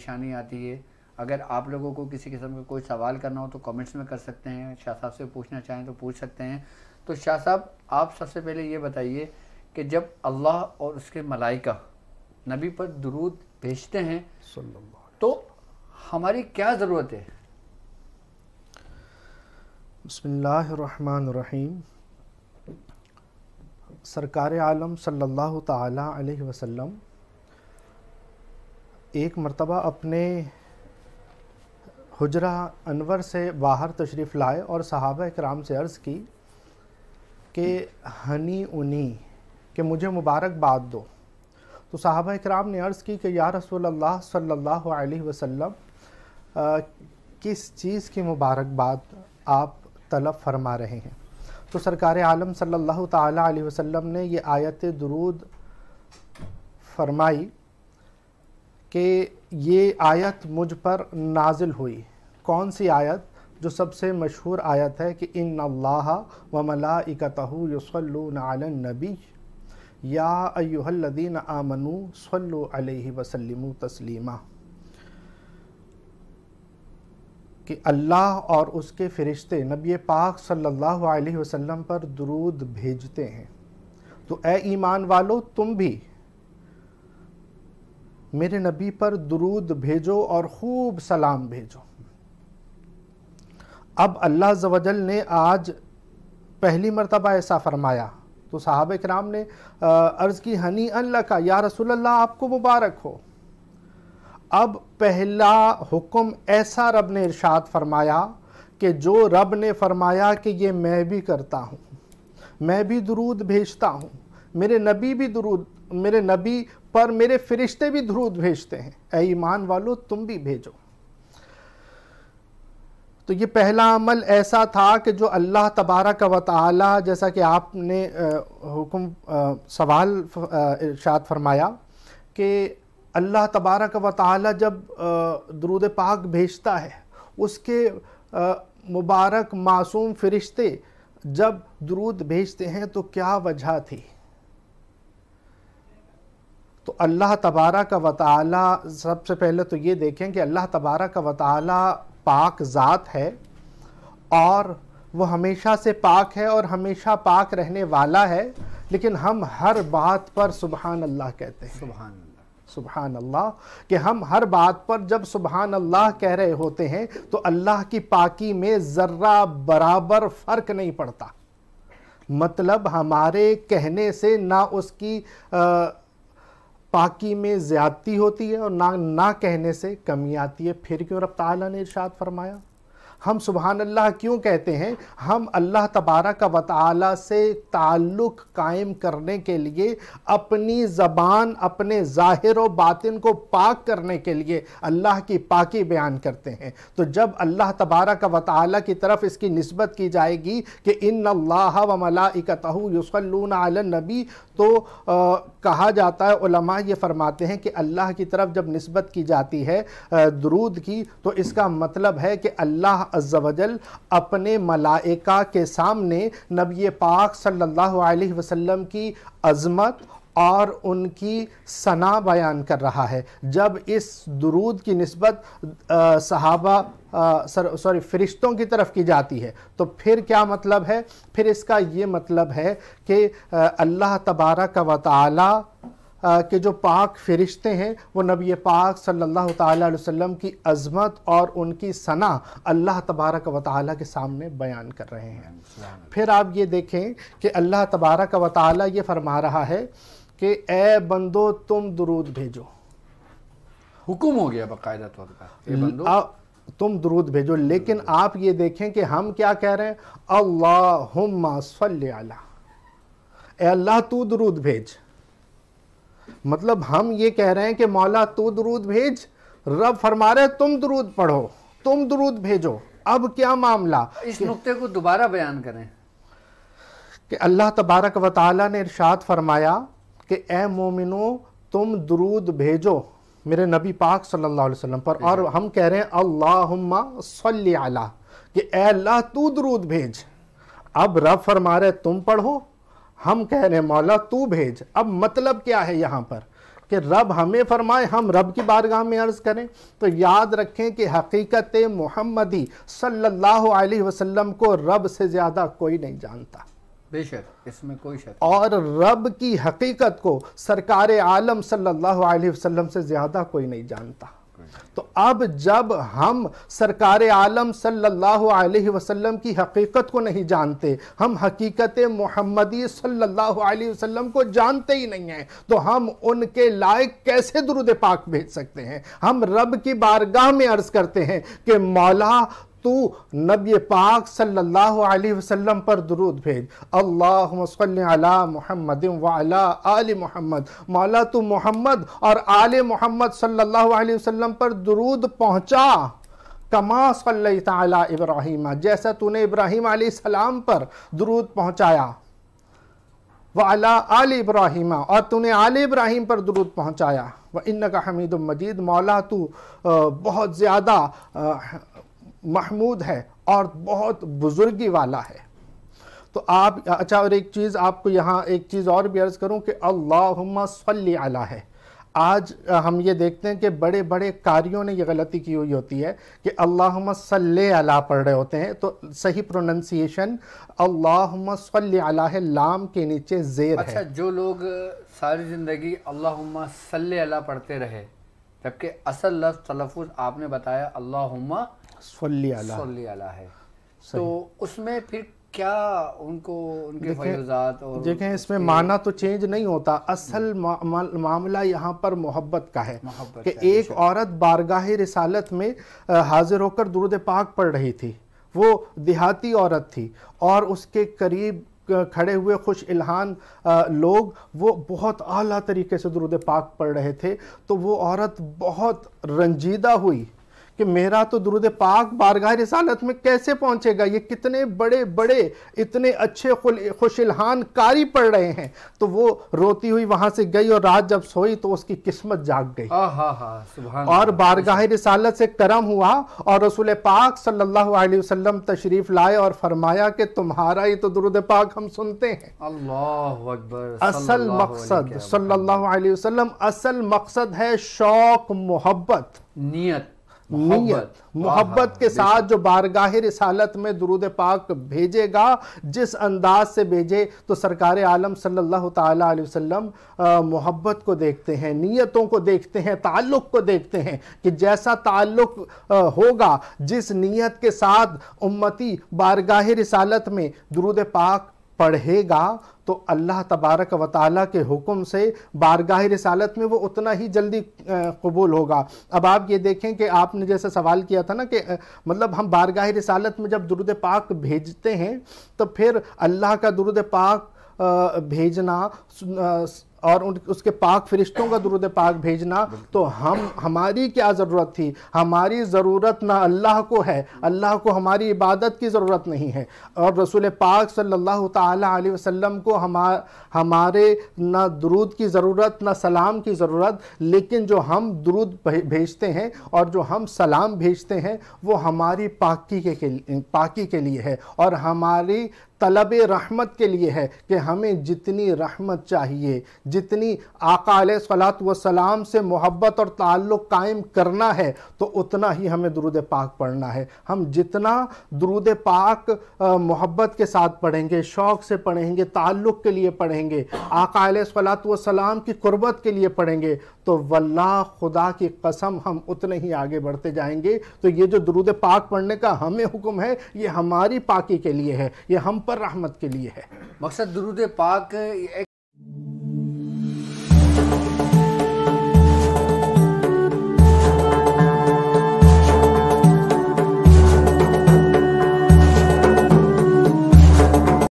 پریشانی آتی ہے. اگر آپ لوگوں کو کسی قسم کا کوئی سوال کرنا ہو تو کمنٹس میں کر سکتے ہیں, شاہ صاحب سے پوچھنا چاہیں تو پوچھ سکتے ہیں. تو شاہ صاحب آپ سب سے پہلے یہ بتائیے کہ جب اللہ اور اس کے ملائکہ نبی پر درود بھیجتے ہیں تو ہماری کیا ضرورت ہے؟ بسم اللہ الرحمن الرحیم. سرکار عالم صلی اللہ تعالی علیہ وسلم ایک مرتبہ اپنے حجرہ انور سے باہر تشریف لائے اور صحابہ کرام سے عرض کی کہ ہنی انی کہ مجھے مبارکباد دو. تو صحابہ کرام نے عرض کی کہ یا رسول اللہ صلی اللہ علیہ وسلم کس چیز کی مبارکباد آپ طلب فرما رہے ہیں؟ تو سرکار عالم صلی اللہ تعالی علیہ وسلم نے یہ آیت درود فرمائی کہ یہ آیت مجھ پر نازل ہوئی. کون سی آیت؟ جو سب سے مشہور آیت ہے کہ ان اللہ و ملائکتہ یصلون علی النبی یا ایھا الذین آمنوا صلوا علیہ وسلموا تسلیما. کہ اللہ اور اس کے فرشتے نبی پاک صلی اللہ علیہ وسلم پر درود بھیجتے ہیں. تو اے ایمان والو تم بھی میرے نبی پر درود بھیجو اور خوب سلام بھیجو. اب اللہ عز و جل نے آج پہلی مرتبہ ایسا فرمایا تو صحابہ کرام نے عرض کی ہنی ان لکا یا رسول اللہ آپ کو مبارک ہو. اب پہلا حکم ایسا رب نے ارشاد فرمایا کہ جو رب نے فرمایا کہ یہ میں بھی کرتا ہوں, میں بھی درود بھیجتا ہوں, میرے نبی بھی درود, میرے نبی پر میرے فرشتے بھی درود بھیجتے ہیں, اے ایمان والو تم بھی بھیجو. تو یہ پہلا عمل ایسا تھا کہ جو اللہ تبارک و تعالی, جیسا کہ آپ نے حکم سوال ارشاد فرمایا کہ اللہ تبارک و تعالی جب درود پاک بھیجتا ہے, اس کے مبارک معصوم فرشتے جب درود بھیجتے ہیں تو کیا وجہ تھی؟ تو اللہ تبارک و تعالی, سب سے پہلے تو یہ دیکھیں کہ اللہ تبارک و تعالی پاک ذات ہے اور وہ ہمیشہ سے پاک ہے اور ہمیشہ پاک رہنے والا ہے, لیکن ہم ہر بات پر سبحان اللہ کہتے ہیں. سبحان اللہ, سبحان اللہ, کہ ہم ہر بات پر جب سبحان اللہ کہہ رہے ہوتے ہیں تو اللہ کی پاکی میں ذرہ برابر فرق نہیں پڑتا. مطلب ہمارے کہنے سے نہ اس کی پاکی میں زیادتی ہوتی ہے اور نہ کہنے سے کمی آتی ہے. پھر کیوں رب تعالیٰ نے ارشاد فرمایا؟ ہم سبحان اللہ کیوں کہتے ہیں؟ ہم اللہ تبارک و تعالی سے تعلق قائم کرنے کے لیے, اپنی زبان, اپنے ظاہر و باطن کو پاک کرنے کے لیے اللہ کی پاکی بیان کرتے ہیں. تو جب اللہ تبارک و تعالی کی طرف اس کی نسبت کی جائے گی کہ ان اللہ و ملائکتہ یصلون علی النبی, تو کہا جاتا ہے, علماء یہ فرماتے ہیں کہ اللہ کی طرف جب نسبت کی جاتی ہے درود کی, تو اس کا مطلب ہے کہ اللہ عز و جل اپنے ملائکہ کے سامنے نبی پاک صلی اللہ علیہ وسلم کی عظمت اور ان کی ثنا بیان کر رہا ہے. جب اس درود کی نسبت فرشتوں کی طرف کی جاتی ہے تو پھر کیا مطلب ہے؟ پھر اس کا یہ مطلب ہے کہ اللہ تبارک و تعالی کہ جو پاک فرشتے ہیں وہ نبی پاک صلی اللہ تعالی علیہ وسلم کی عظمت اور ان کی ثنا اللہ تبارک و تعالی کے سامنے بیان کر رہے ہیں. پھر آپ یہ دیکھیں کہ اللہ تبارک و تعالی یہ فرما رہا ہے کہ اے بندو تم درود بھیجو. حکم ہو گیا باقاعدہ طور پر, اے بندو تم درود بھیجو. لیکن آپ یہ دیکھیں کہ ہم کیا کہہ رہے ہیں؟ اللہم صلی علی, اے اللہ تو درود بھیج. مطلب ہم یہ کہہ رہے ہیں کہ مولا تو درود بھیج, رب فرما رہے تم درود پڑھو, تم درود بھیجو. اب کیا معاملہ؟ اس نقطے کو دوبارہ بیان کریں کہ اللہ تبارک و تعالی نے ارشاد فرمایا کہ اے مومنو تم درود بھیجو میرے نبی پاک صلی اللہ علیہ وسلم پر, اور ہم کہہ رہے ہیں اللہم صلی علی, کہ اے اللہ تو درود بھیج. اب رب فرما رہے تم پڑھو, ہم کہہ رہے ہیں مولا تو بھیج. اب مطلب کیا ہے یہاں پر کہ رب ہمیں فرمائے ہم رب کی بارگاہ میں عرض کریں، تو یاد رکھیں کہ حقیقت محمدی صلی اللہ علیہ وسلم کو رب سے زیادہ کوئی نہیں جانتا، بے شک اس میں کوئی شک، اور رب کی حقیقت کو سرکار عالم صلی اللہ علیہ وسلم سے زیادہ کوئی نہیں جانتا۔ تو اب جب ہم سرکار عالم صلی اللہ علیہ وسلم کی حقیقت کو نہیں جانتے، ہم حقیقت محمدی صلی اللہ علیہ وسلم کو جانتے ہی نہیں ہیں، تو ہم ان کے لائق کیسے درود پاک بھیج سکتے ہیں؟ ہم رب کی بارگاہ میں عرض کرتے ہیں کہ مولا تو نبی پاک صلی اللہ علیہ وسلم پر درود بھیج، اللہم صلی علی محمد وعلی آل محمد، مولا تو محمد اور آل محمد صلی اللہ علیہ وسلم پر درود پہنچا، کما صلیت علی ابراہیم، جیسا تو نے ابراہیم علیہ السلام پر درود پہنچایا، وعلی آل ابراہیم، اور تو نے آل ابراہیم پر درود پہنچایا، وَإِنَّكَ حَمِيدٌ مَجِيدٌ، مولا تو بہت زیادہ محمود ہے اور بہت بزرگی والا ہے۔ تو آپ اچھا، اور ایک چیز آپ کو یہاں ایک چیز اور بھی عرض کروں کہ اللہم صلی علی ہے۔ آج ہم یہ دیکھتے ہیں کہ بڑے بڑے قاریوں نے یہ غلطی کی ہوئی ہوتی ہے کہ اللہم صلی علی پڑھ رہے ہوتے ہیں، تو صحیح پروننسیشن اللہم صلی علی ہے، لام کے نیچے زیر ہے۔ اچھا، جو لوگ ساری زندگی اللہم صلی علی پڑھتے رہے، جبکہ اصل لفظ تلفظ آپ نے بتایا اللہم صلی علی ہے، تو اس میں پھر کیا ان کو ان کے فیضات اور دیکھیں اس میں معنی تو چینج نہیں ہوتا، اصل معاملہ یہاں پر محبت کا ہے کہ ایک عورت بارگاہ رسالت میں حاضر ہو کر درود پاک پڑھ رہی تھی، وہ دیہاتی عورت تھی، اور اس کے قریب کھڑے ہوئے خوش الہان لوگ وہ بہت اعلیٰ طریقے سے درود پاک پڑھ رہے تھے، تو وہ عورت بہت رنجیدہ ہوئی کہ میرا تو درود پاک بارگاہ رسالت میں کیسے پہنچے گا، یہ کتنے بڑے بڑے اتنے اچھے خوش الہان قاری پڑھ رہے ہیں۔ تو وہ روتی ہوئی وہاں سے گئی، اور رات جب سوئی تو اس کی قسمت جاگ گئی، اور بارگاہ رسالت سے کرم ہوا، اور رسول پاک صلی اللہ علیہ وسلم تشریف لائے اور فرمایا کہ تمہارا ہی تو درود پاک ہم سنتے ہیں۔ اللہ اکبر۔ اصل مقصد صلی اللہ علیہ وسلم، اصل مقصد ہے شوق، نیت محبت کے ساتھ جو بارگاہ رسالت میں درود پاک بھیجے گا، جس انداز سے بھیجے، تو سرکار عالم صلی اللہ تعالیٰ علیہ وسلم محبت کو دیکھتے ہیں، نیتوں کو دیکھتے ہیں، تعلق کو دیکھتے ہیں، کہ جیسا تعلق ہوگا، جس نیت کے ساتھ امتی بارگاہ رسالت میں درود پاک پڑھے گا، تو اللہ تبارک و تعالیٰ کے حکم سے بارگاہ رسالت میں وہ اتنا ہی جلدی قبول ہوگا۔ اب آپ یہ دیکھیں کہ آپ نے جیسے سوال کیا تھا نا کہ مطلب ہم بارگاہ رسالت میں جب درود پاک بھیجتے ہیں تو پھر اللہ کا درود پاک بھیجنا اور اس کے پاک فرشتوں کا درود پاک بھیجنا، تو ہماری کیا ضرورت تھی؟ ہماری ضرورت نہ اللہ کو ہے، اللہ کو ہماری عبادت کی ضرورت نہیں ہے، اور رسول پاک صلی اللہ تعالیٰ علیہ وسلم کو ہمارے نہ درود کی ضرورت نہ سلام کی ضرورت، لیکن جو ہم درود بھیجتے ہیں اور جو ہم سلام بھیجتے ہیں وہ ہماری پاکی کے لیے ہے، اور ہماری طلب رحمت کے لیے ہے، کہ ہمیں جتنی رحمت چاہیے، جتنی آقا علیہ الصلوۃ والسلام سے محبت اور تعلق قائم کرنا ہے، تو اتنا ہی ہمیں درود پاک پڑھنا ہے۔ ہم جتنا درود پاک محبت کے ساتھ پڑھیں گے، شوق سے پڑھیں گے، تعلق کے لیے پڑھیں گے، آقا علیہ الصلوۃ والسلام کی قربت کے لیے پڑھیں گے، تو واللہ خدا کی قسم ہم اتنے ہی آگے بڑھتے جائیں گے۔ تو یہ جو درود پاک پڑھنے کا ہمیں حکم ہے، یہ ہماری پاکی کے لیے ہے، یہ ہم پر رحمت کے لیے ہے۔ مقصد درود پاک